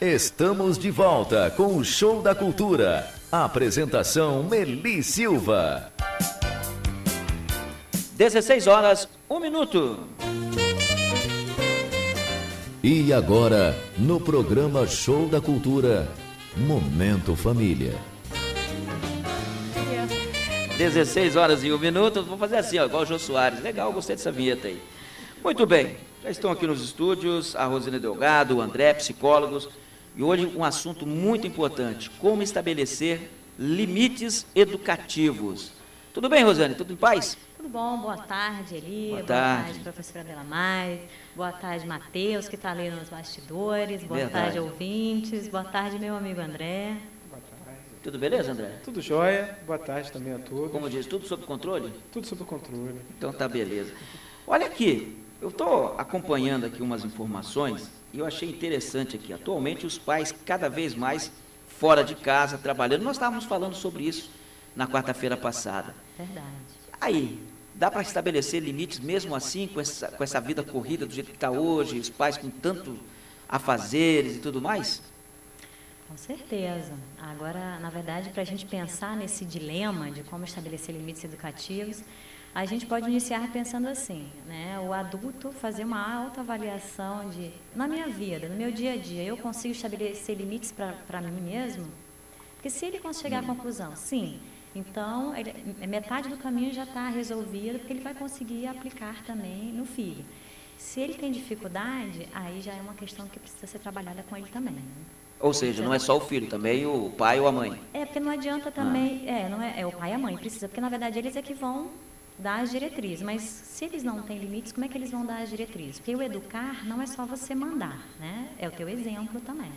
Estamos de volta com o Show da Cultura. Apresentação Meli Silva. 16 horas, 1 minuto. E agora, no programa Show da Cultura, Momento Família. 16 horas e 1 minuto. Vou fazer assim, ó, igual o Jô Soares. Legal, gostei dessa vinheta aí. Muito bem, já estão aqui nos estúdios a Rosane Delgado, o André, psicólogos. E hoje um assunto muito importante: como estabelecer limites educativos. Tudo bem, Rosane? Tudo em paz? Tudo bom, boa tarde, Eli. Boa tarde, professora Delamare. Boa tarde, Matheus, que está ali nos bastidores. Boa Verdade. tarde, ouvintes. Boa tarde, meu amigo André. Boa tarde. Tudo beleza, André? Tudo jóia. Boa tarde também a todos. Como diz, tudo sob controle? Tudo sob controle. Então tá beleza. Olha aqui, eu estou acompanhando aqui umas informações e eu achei interessante aqui. Atualmente os pais cada vez mais fora de casa, trabalhando. Nós estávamos falando sobre isso na quarta-feira passada. Verdade. Aí, dá para estabelecer limites mesmo assim, com essa vida corrida do jeito que está hoje, os pais com tanto afazeres e tudo mais? Com certeza. Agora, na verdade, para a gente pensar nesse dilema de como estabelecer limites educativos, a gente pode iniciar pensando assim, né? O adulto fazer uma autoavaliação de, na minha vida, no meu dia a dia, eu consigo estabelecer limites para mim mesmo? Porque se ele conseguir chegar à conclusão, sim, então metade do caminho já está resolvido, porque ele vai conseguir aplicar também no filho. Se ele tem dificuldade, aí já é uma questão que precisa ser trabalhada com ele também, né? Ou seja, não é só o filho, também o pai ou a mãe. É, porque não adianta também, não é o pai e a mãe, precisa, porque na verdade eles é que vão dar as diretrizes, mas se eles não têm limites, como é que eles vão dar as diretrizes? Porque o educar não é só você mandar, né? É o teu exemplo também.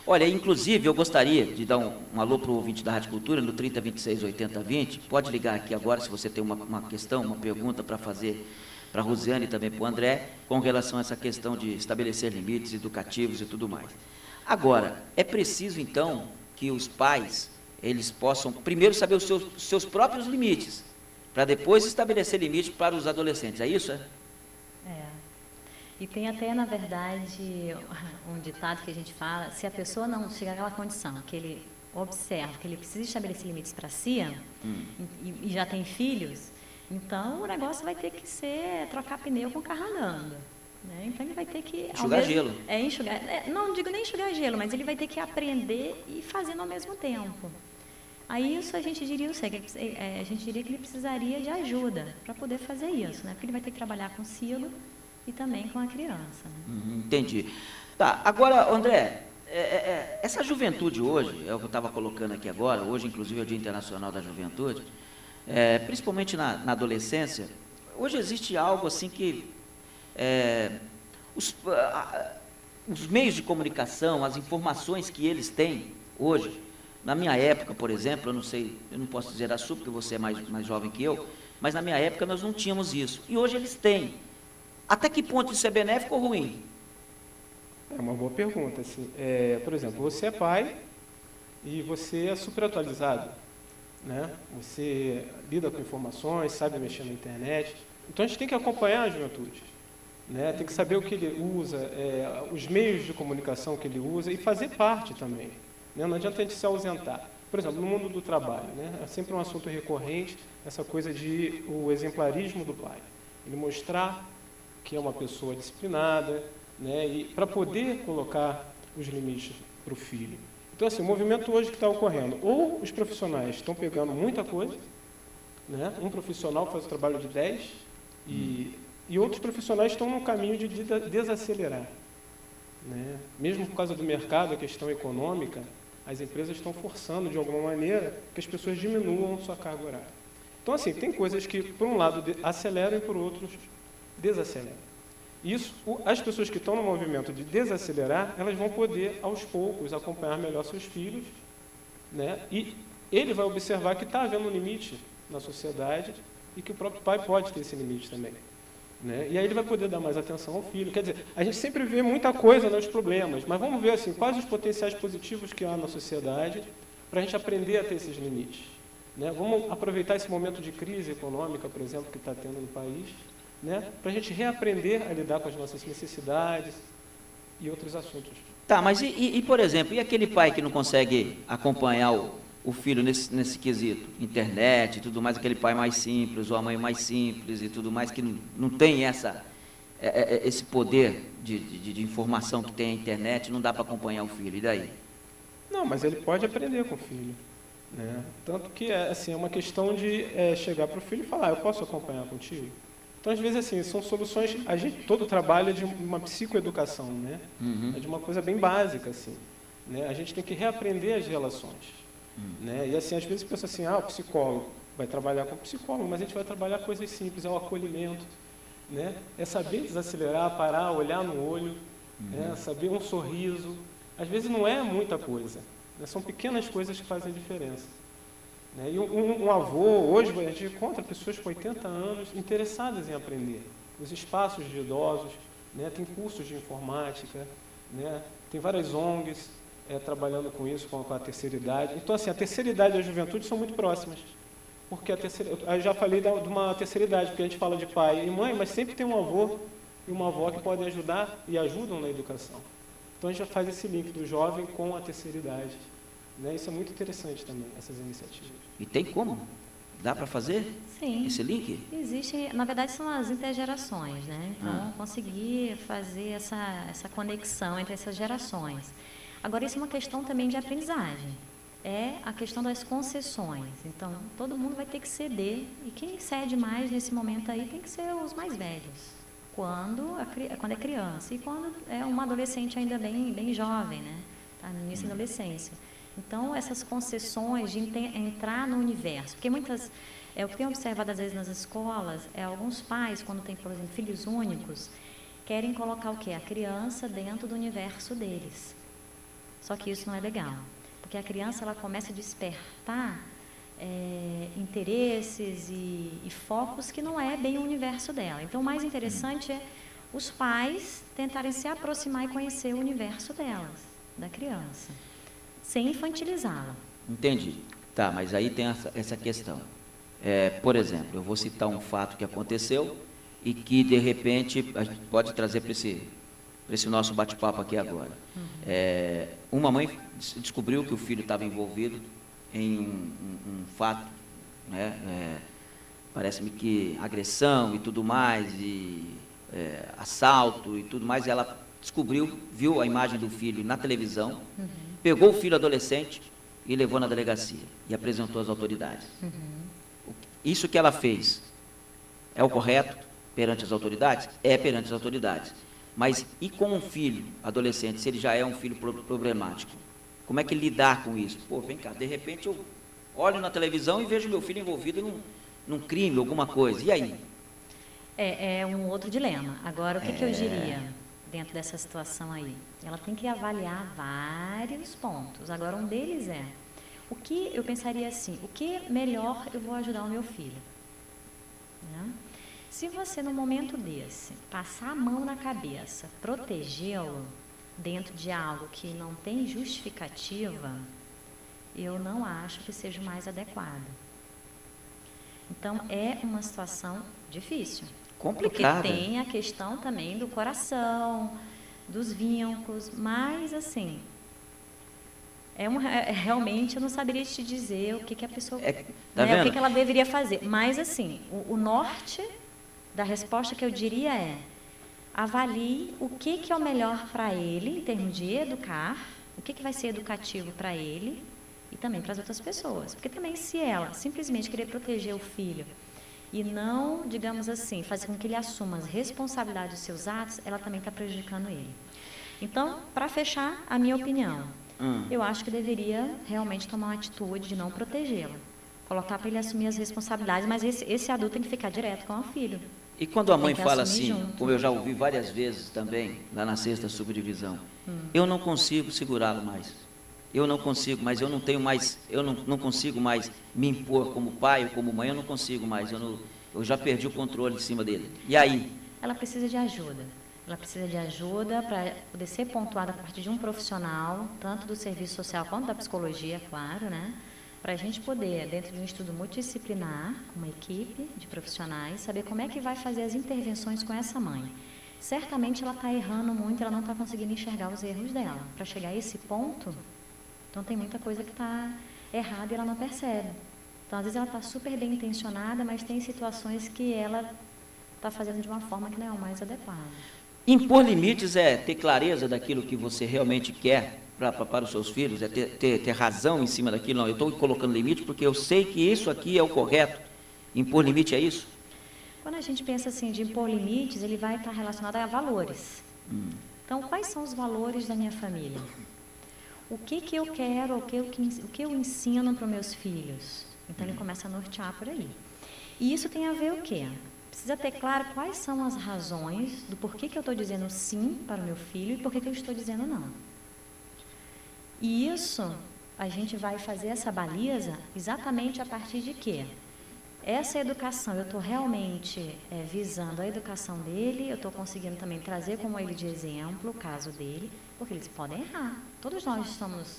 Olha, inclusive eu gostaria de dar um alô para o ouvinte da Rádio Cultura, no 3026 8020, pode ligar aqui agora se você tem uma questão, uma pergunta para fazer para a Rosiane e também para o André, com relação a essa questão de estabelecer limites educativos e tudo mais. Agora, é preciso então que os pais, eles possam primeiro saber os seus próprios limites, para depois estabelecer limites para os adolescentes, é isso? E tem até, na verdade, um ditado que a gente fala, se a pessoa não chegar àquela condição, que ele observa, que ele precisa estabelecer limites para si, e já tem filhos, então o negócio vai ter que ser trocar pneu com o carro andando. Né? Então ele vai ter que... Enxugar gelo. Não digo nem enxugar gelo, mas ele vai ter que aprender e fazendo ao mesmo tempo. Aí isso a gente diria que ele precisaria de ajuda para poder fazer isso, né? Porque ele vai ter que trabalhar consigo e também com a criança. Né? Entendi. Tá, agora, André, essa juventude hoje, é o que eu estava colocando aqui agora, hoje inclusive é o Dia Internacional da Juventude, principalmente na adolescência, hoje existe algo assim que os meios de comunicação, as informações que eles têm hoje, na minha época, por exemplo, eu não sei, eu não posso dizer a sua, porque você é mais jovem que eu, mas na minha época nós não tínhamos isso. E hoje eles têm. Até que ponto isso é benéfico ou ruim? É uma boa pergunta. Assim. Por exemplo, você é pai e você é super atualizado, né? Você lida com informações, sabe mexer na internet. Então a gente tem que acompanhar a juventude, né? Tem que saber o que ele usa, os meios de comunicação que ele usa e fazer parte também. Né? Não adianta a gente se ausentar. Por exemplo, no mundo do trabalho, né? É sempre um assunto recorrente essa coisa de o exemplarismo do pai. Ele mostrar que é uma pessoa disciplinada, né? E para poder colocar os limites para o filho. Então, assim, o movimento hoje que está ocorrendo, ou os profissionais estão pegando muita coisa, né? Um profissional faz o trabalho de 10 e outros profissionais estão no caminho de desacelerar. Né? Mesmo por causa do mercado, a questão econômica, as empresas estão forçando, de alguma maneira, que as pessoas diminuam sua carga horária. Então, assim, tem coisas que, por um lado, aceleram e, por outro, desaceleram. Isso, as pessoas que estão no movimento de desacelerar, elas vão poder, aos poucos, acompanhar melhor seus filhos, né? E ele vai observar que está havendo um limite na sociedade e que o próprio pai pode ter esse limite também. Né? E aí ele vai poder dar mais atenção ao filho. Quer dizer, a gente sempre vê muita coisa nos problemas, mas vamos ver assim, quais os potenciais positivos que há na sociedade para a gente aprender a ter esses limites. Né? Vamos aproveitar esse momento de crise econômica, por exemplo, que está tendo no país, né? Para a gente reaprender a lidar com as nossas necessidades, e outros assuntos. Tá, mas por exemplo, e aquele pai que não consegue acompanhar o filho nesse quesito? Internet e tudo mais, aquele pai mais simples, ou a mãe mais simples e tudo mais, que não tem esse poder de informação que tem a internet, não dá para acompanhar o filho, e daí? Não, mas ele pode aprender com o filho. Né? Tanto que assim, é uma questão de chegar para o filho e falar, eu posso acompanhar contigo? Então, às vezes, assim, são soluções, todo o trabalho é de uma psicoeducação, né? É de uma coisa bem básica, assim. Né? A gente tem que reaprender as relações. Né? E, assim, às vezes pensa assim, o psicólogo vai trabalhar com o psicólogo, mas a gente vai trabalhar coisas simples, é o acolhimento, né? É saber desacelerar, parar, olhar no olho, né? Saber um sorriso. Às vezes não é muita coisa, né? São pequenas coisas que fazem a diferença. Né? E um avô, hoje a gente encontra pessoas com 80 anos interessadas em aprender. Os espaços de idosos, né? Tem cursos de informática, né? Tem várias ONGs trabalhando com isso, com a terceira idade. Então, assim, a terceira idade e a juventude são muito próximas. Porque eu já falei de uma terceira idade, porque a gente fala de pai e mãe, mas sempre tem um avô e uma avó que podem ajudar e ajudam na educação. Então, a gente já faz esse link do jovem com a terceira idade. Né? Isso é muito interessante também, essas iniciativas. E tem como? Dá para fazer? Sim. Esse link? Existe, na verdade, são as intergerações, né? Então, conseguir fazer essa conexão entre essas gerações. Agora, isso é uma questão também de aprendizagem. É a questão das concessões. Então, todo mundo vai ter que ceder. E quem cede mais nesse momento aí tem que ser os mais velhos. Quando é criança. E quando é uma adolescente ainda bem jovem, né? Está no início da adolescência. Então, essas concessões de entrar no universo. Porque o que tem observado às vezes nas escolas, alguns pais, quando tem, por exemplo, filhos únicos, querem colocar o quê? A criança dentro do universo deles. Só que isso não é legal. Porque a criança ela começa a despertar interesses e focos que não é bem o universo dela. Então, o mais interessante é os pais tentarem se aproximar e conhecer o universo delas, da criança, sem infantilizá-la. Entendi. Tá, mas aí tem essa questão. Por exemplo, eu vou citar um fato que aconteceu e que, de repente, a gente pode trazer para esse nosso bate-papo aqui agora. Uma mãe descobriu que o filho estava envolvido em um fato, né, parece-me que agressão e tudo mais, e assalto e tudo mais, e ela descobriu, viu a imagem do filho na televisão, pegou o filho adolescente e levou na delegacia e apresentou às autoridades. Isso que ela fez é o correto perante as autoridades? É perante as autoridades. Mas e com um filho adolescente, se ele já é um filho problemático? Como é que lidar com isso? Pô, vem cá, de repente eu olho na televisão e vejo meu filho envolvido num crime, alguma coisa. E aí? É um outro dilema. Agora, o que eu diria dentro dessa situação aí? Ela tem que avaliar vários pontos. Agora, um deles o que eu pensaria assim, o que melhor eu vou ajudar o meu filho? Né? Se você, num momento desse, passar a mão na cabeça, protegê-lo dentro de algo que não tem justificativa, eu não acho que seja o mais adequado. Então, é uma situação difícil. Complicada. Porque tem a questão também do coração, dos vínculos, mas, assim, realmente eu não saberia te dizer o que a pessoa... o que ela deveria fazer. Mas, assim, o norte da resposta que eu diria avalie o que é o melhor para ele, em termos de educar, o que vai ser educativo para ele e também para as outras pessoas. Porque também, se ela simplesmente querer proteger o filho e não, digamos assim, fazer com que ele assuma as responsabilidades dos seus atos, ela também está prejudicando ele. Então, para fechar, a minha opinião, eu acho que deveria realmente tomar uma atitude de não protegê-lo. Colocar para ele assumir as responsabilidades, mas esse adulto tem que ficar direto com o filho. E quando a mãe fala assim, junto. como eu já ouvi várias vezes também, lá na 6ª subdivisão, eu não consigo segurá-lo mais. Eu não consigo, mas eu não tenho mais, eu não consigo mais me impor como pai ou como mãe, eu não consigo mais, eu já perdi o controle em cima dele. E aí? Ela precisa de ajuda. Ela precisa de ajuda para poder ser pontuada a partir de um profissional, tanto do serviço social quanto da psicologia, claro, né? Para a gente poder, dentro de um estudo multidisciplinar, uma equipe de profissionais, saber como é que vai fazer as intervenções com essa mãe. certamente ela está errando muito, ela não está conseguindo enxergar os erros dela. Para chegar a esse ponto, então tem muita coisa que está errada e ela não percebe. Então, às vezes ela está super bem intencionada, mas tem situações que ela está fazendo de uma forma que não é o mais adequada. Impor limites é ter clareza daquilo que você realmente quer para os seus filhos, é ter razão em cima daquilo. Não, eu estou colocando limite porque eu sei que isso aqui é o correto. Impor limite é isso? Quando a gente pensa assim de impor limites, ele vai estar relacionado a valores. Então, quais são os valores da minha família? O que eu quero, o que eu ensino para os meus filhos? Então, ele começa a nortear por aí. E isso tem a ver o quê? Precisa ter claro quais são as razões do porquê que eu estou dizendo sim para o meu filho e porquê que eu estou dizendo não. E isso, a gente vai fazer essa baliza exatamente a partir de quê? Essa educação, eu estou realmente visando a educação dele, eu estou conseguindo também trazer como ele de exemplo o caso dele, porque eles podem errar. Todos nós estamos,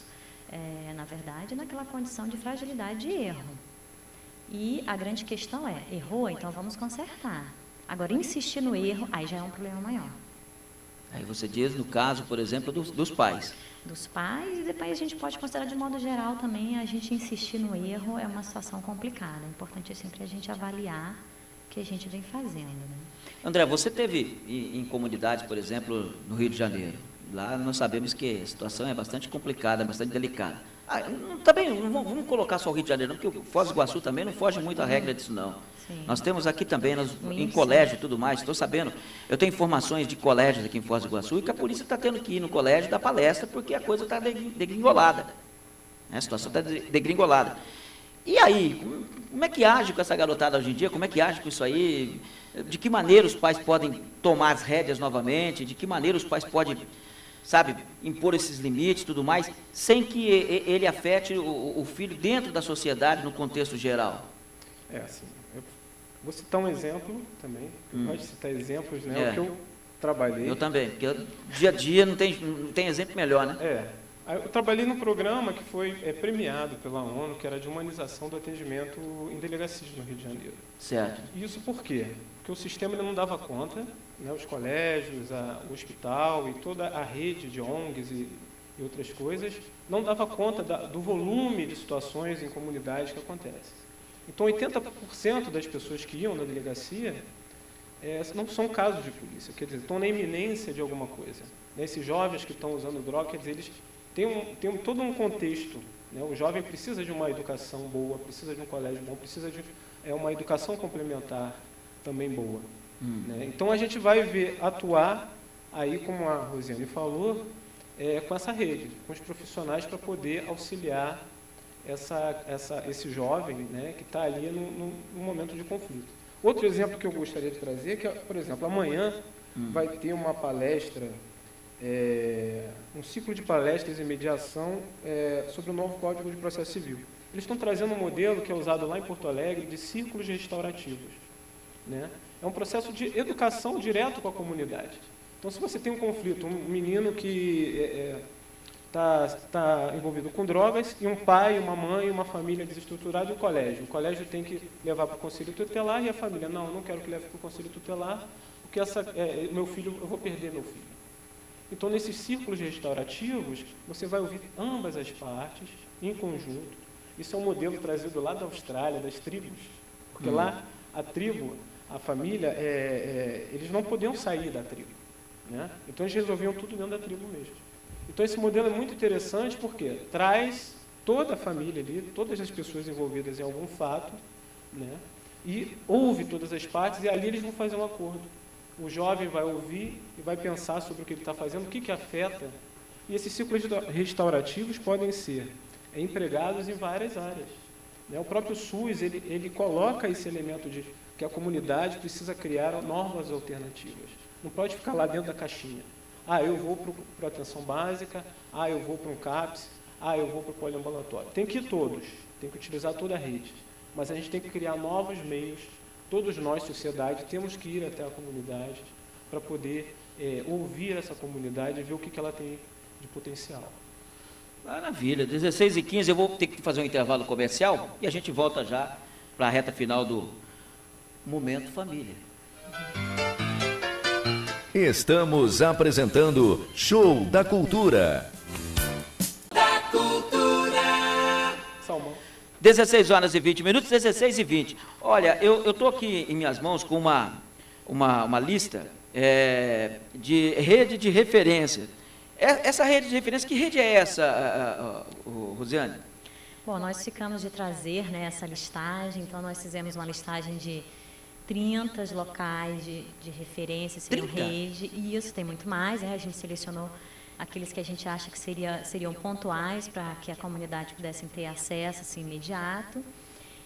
na verdade, naquela condição de fragilidade de erro. E a grande questão é, errou, então vamos consertar. Agora, insistir no erro, aí já é um problema maior. Aí você diz, no caso, por exemplo, dos pais. Dos pais, e depois a gente pode considerar de modo geral também, a gente insistir no erro é uma situação complicada. É importante sempre a gente avaliar o que a gente vem fazendo. Né? André, você teve em comunidades, por exemplo, no Rio de Janeiro. Lá nós sabemos que a situação é bastante complicada, bastante delicada. Também, não vamos colocar só o Rio de Janeiro, não, porque o Foz do Iguaçu também não foge muito à regra disso, não. Sim. Nós temos aqui também, em colégio e tudo mais, estou sabendo, eu tenho informações de colégios aqui em Foz do Iguaçu e que a polícia está tendo que ir no colégio dar palestra porque a coisa está degringolada. A situação está degringolada. E aí, como é que age com essa garotada hoje em dia? Como é que age com isso aí? De que maneira os pais podem tomar as rédeas novamente? De que maneira os pais podem, sabe, impor esses limites e tudo mais, sem que ele afete o filho dentro da sociedade, no contexto geral? Assim, eu vou citar um exemplo também, eu gosto de citar exemplos, né, o que eu trabalhei. Eu também, porque dia a dia não tem exemplo melhor, né? Eu trabalhei num programa que foi premiado pela ONU, que era de humanização do atendimento em delegacias no Rio de Janeiro. Certo. Isso por quê? Porque o sistema ainda não dava conta, né, os colégios, o hospital e toda a rede de ONGs e outras coisas, não dava conta do volume de situações em comunidades que acontecem. Então, 80% das pessoas que iam na delegacia não são casos de polícia, quer dizer, estão na iminência de alguma coisa. Esses jovens que estão usando droga, quer dizer, eles têm todo um contexto. Né? O jovem precisa de uma educação boa, precisa de um colégio bom, precisa de uma educação complementar também boa. Né? Então, a gente vai atuar aí, como a Rosiane falou, com essa rede, com os profissionais para poder auxiliar esse jovem, né, que está ali num momento de conflito. Outro exemplo que eu gostaria de trazer é que, por exemplo, amanhã vai ter uma palestra, um ciclo de palestras e mediação sobre o novo Código de Processo Civil. Eles estão trazendo um modelo que é usado lá em Porto Alegre de círculos restaurativos. Né? É um processo de educação direto com a comunidade. Então, se você tem um conflito, um menino que está envolvido com drogas, e um pai, uma mãe, uma família desestruturada e um colégio. O colégio tem que levar para o conselho tutelar e a família, não, eu não quero que leve para o conselho tutelar, porque meu filho, eu vou perder meu filho. Então, nesses círculos restaurativos, você vai ouvir ambas as partes, em conjunto. Isso é um modelo trazido lá da Austrália, das tribos, porque lá a tribo, a família, eles não podiam sair da tribo. Né? Então, eles resolviam tudo dentro da tribo mesmo. Então, esse modelo é muito interessante porque traz toda a família ali, todas as pessoas envolvidas em algum fato, né? E ouve todas as partes, e ali eles vão fazer um acordo. O jovem vai ouvir e vai pensar sobre o que ele está fazendo, o que afeta. E esses ciclos restaurativos podem ser empregados em várias áreas. Né? O próprio SUS, ele coloca esse elemento de que a comunidade precisa criar novas alternativas. Não pode ficar lá dentro da caixinha. Eu vou para a atenção básica, eu vou para um CAPS, eu vou para o poliambulatório. Tem que ir todos, tem que utilizar toda a rede. Mas a gente tem que criar novos meios, todos nós, sociedade, temos que ir até a comunidade para poder ouvir essa comunidade e ver o que ela tem de potencial. Maravilha, 16h15, eu vou ter que fazer um intervalo comercial e a gente volta já para a reta final do Momento Família. Estamos apresentando Show da Cultura. 16 horas e 20 minutos, 16 e 20. Olha, eu estou aqui em minhas mãos com uma lista de rede de referência. Essa rede de referência, que rede é essa, Rosiane? Bom, nós ficamos de trazer, né, essa listagem, então nós fizemos uma listagem de 30 locais de referência, seriam 30? rede, e isso tem muito mais, né? A gente selecionou aqueles que a gente acha que seriam pontuais para que a comunidade pudesse ter acesso assim, imediato.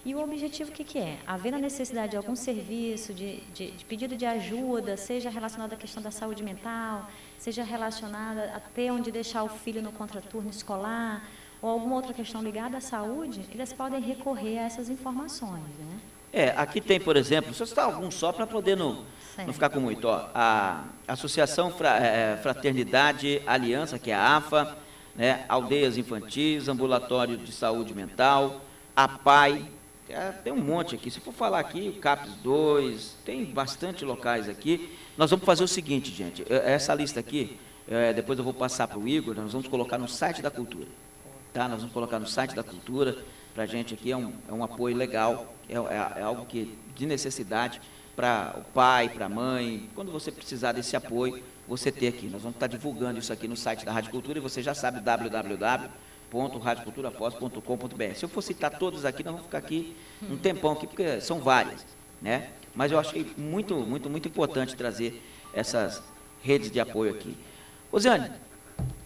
E o objetivo o que é? Havendo a necessidade de algum serviço, de pedido de ajuda, seja relacionado à questão da saúde mental, seja relacionada a ter onde deixar o filho no contraturno escolar, ou alguma outra questão ligada à saúde, eles podem recorrer a essas informações, né? Aqui tem, por exemplo, só citar algum só para poder não ficar com muito. Ó, a Associação Fraternidade Aliança, que é a AFA, né, Aldeias Infantis, Ambulatório de Saúde Mental, a PAI, tem um monte aqui. Se for falar aqui, o CAPS 2, tem bastante locais aqui. Nós vamos fazer o seguinte, gente, essa lista aqui, depois eu vou passar para o Igor, nós vamos colocar no site da Cultura. Tá? Nós vamos colocar no site da Cultura. Para a gente aqui é um apoio legal, é algo que de necessidade para o pai, para a mãe. Quando você precisar desse apoio, você ter aqui. Nós vamos estar divulgando isso aqui no site da Rádio Cultura e você já sabe, www.radioculturafoz.com.br. Se eu for citar todos aqui, nós vamos ficar aqui um tempão aqui, porque são várias, né? Mas eu achei muito, muito, muito importante trazer essas redes de apoio aqui. Rosiane,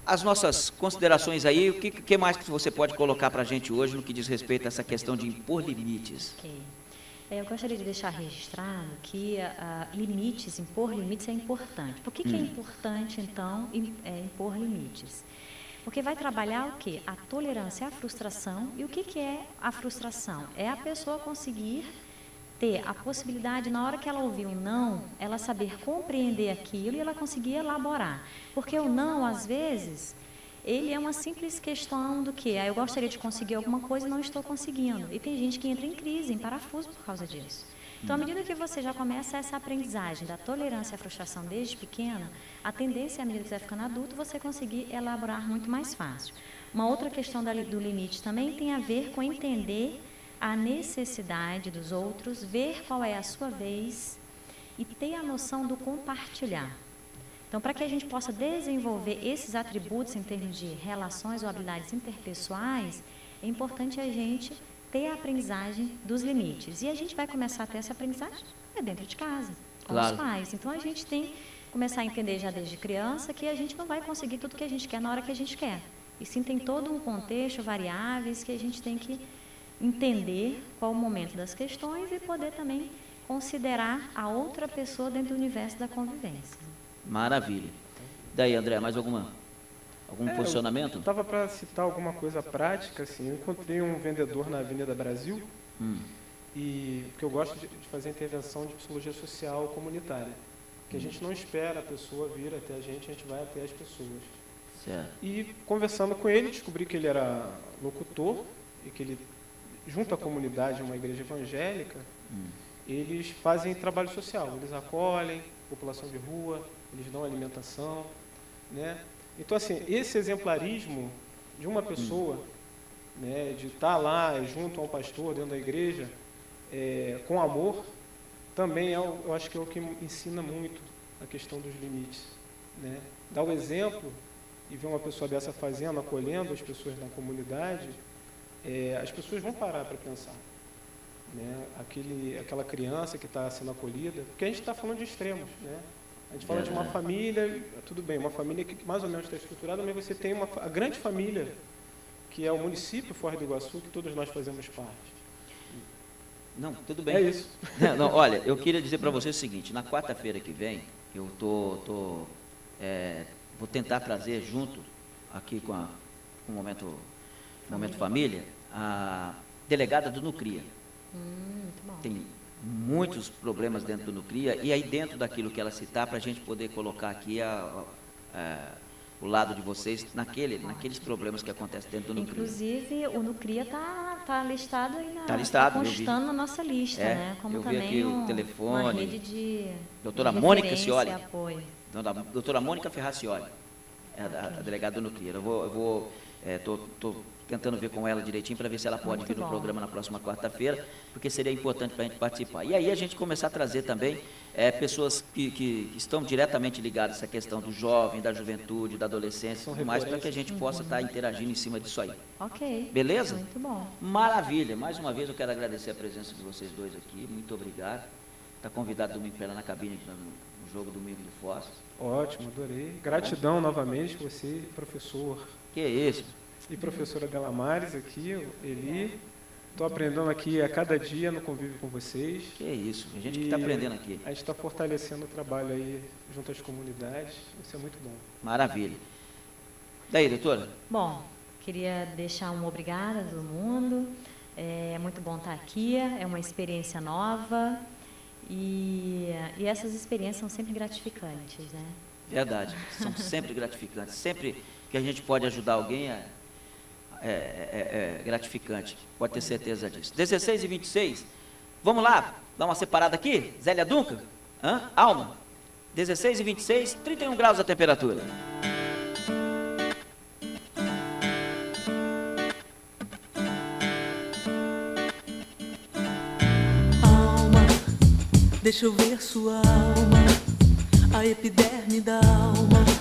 as nossas considerações aí, o que mais que você pode colocar para a gente hoje no que diz respeito a essa questão de impor limites? Okay. Eu gostaria de deixar registrado que impor limites é importante. Por que é importante, então, impor limites? Porque vai trabalhar o quê? A tolerância à frustração. E o que é a frustração? É a pessoa conseguir ter a possibilidade, na hora que ela ouvir um não, ela saber compreender aquilo e ela conseguir elaborar. Porque o não, às vezes, ele é uma simples questão do que eu gostaria de conseguir alguma coisa e não estou conseguindo. E tem gente que entra em crise, em parafuso por causa disso. Então, à medida que você já começa essa aprendizagem da tolerância à frustração desde pequena, a tendência, à medida que você vai ficando adulto, você conseguir elaborar muito mais fácil. Uma outra questão do limite também tem a ver com entender a necessidade dos outros, ver qual é a sua vez e ter a noção do compartilhar. Então, para que a gente possa desenvolver esses atributos em termos de relações ou habilidades interpessoais, é importante a gente ter a aprendizagem dos limites. E a gente vai começar a ter essa aprendizagem dentro de casa, com os pais. Então, a gente tem que começar a entender já desde criança que a gente não vai conseguir tudo que a gente quer na hora que a gente quer. E sim, tem todo um contexto, variáveis que a gente tem que entender qual o momento das questões e poder também considerar a outra pessoa dentro do universo da convivência. Maravilha. Daí, André, mais algum posicionamento? Eu estava para citar alguma coisa prática, assim. Eu encontrei um vendedor na Avenida Brasil, e porque eu gosto de fazer intervenção de psicologia social comunitária, que a gente não espera a pessoa vir até a gente vai até as pessoas. Certo. E conversando com ele, descobri que ele era locutor e que ele, junto à comunidade, uma igreja evangélica, eles fazem trabalho social, eles acolhem população de rua, eles dão alimentação, né? Então, assim, esse exemplarismo de uma pessoa, né, de estar lá junto a um pastor dentro da igreja, com amor, também eu acho que é o que ensina muito a questão dos limites, né? Dar o exemplo e ver uma pessoa dessa fazendo, acolhendo as pessoas na comunidade, as pessoas vão parar para pensar, né? Aquela criança que está sendo acolhida, porque a gente está falando de extremos, né? A gente fala de uma família, tudo bem, uma família que mais ou menos está estruturada, mas você tem a grande família, que é o município Foz do Iguaçu, que todos nós fazemos parte. Não, tudo bem. É isso. Não, olha, eu queria dizer para você o seguinte, na quarta-feira que vem, eu vou tentar trazer junto, aqui com o Momento Família, a delegada do Nucria. Muito bom. Tem muitos problemas dentro do Nucria, e aí dentro daquilo que ela citar, para a gente poder colocar aqui o lado de vocês naqueles problemas que acontecem dentro do Nucria. Inclusive, o Nucria está listado aí constando na nossa lista, né? Como eu vi também aqui o telefone, uma rede de doutora Mônica Scioli. Não, da doutora Mônica Ferracioli, a delegada do Nuclear. Estou tentando ver com ela direitinho para ver se ela pode vir no programa na próxima quarta-feira, porque seria importante para a gente participar. E aí a gente começar a trazer também pessoas que estão diretamente ligadas a essa questão do jovem, da juventude, da adolescência e tudo mais, para que a gente possa estar interagindo em cima disso aí. Ok. Beleza? Muito bom. Maravilha. Mais uma vez eu quero agradecer a presença de vocês dois aqui. Muito obrigado. Está convidado domingo para ir lá na cabine no jogo domingo do Foz. Ótimo, adorei. Gratidão novamente, você, professor. Que isso. E professora Delamares aqui, Eli. Estou aprendendo aqui a cada dia no convívio com vocês. Que isso, a gente que está aprendendo aqui. A gente está fortalecendo o trabalho aí junto às comunidades, isso é muito bom. Maravilha. Daí, doutora? Bom, queria deixar um obrigada a todo mundo. É muito bom estar aqui, é uma experiência nova e essas experiências são sempre gratificantes, né? Verdade, são sempre gratificantes. Sempre que a gente pode ajudar alguém é gratificante, pode ter certeza disso. 16 e 26, vamos lá, dar uma separada aqui, Zélia Duncan, Alma, 16 e 26, 31 graus a temperatura. Alma, deixa eu ver sua alma, a epiderme da alma.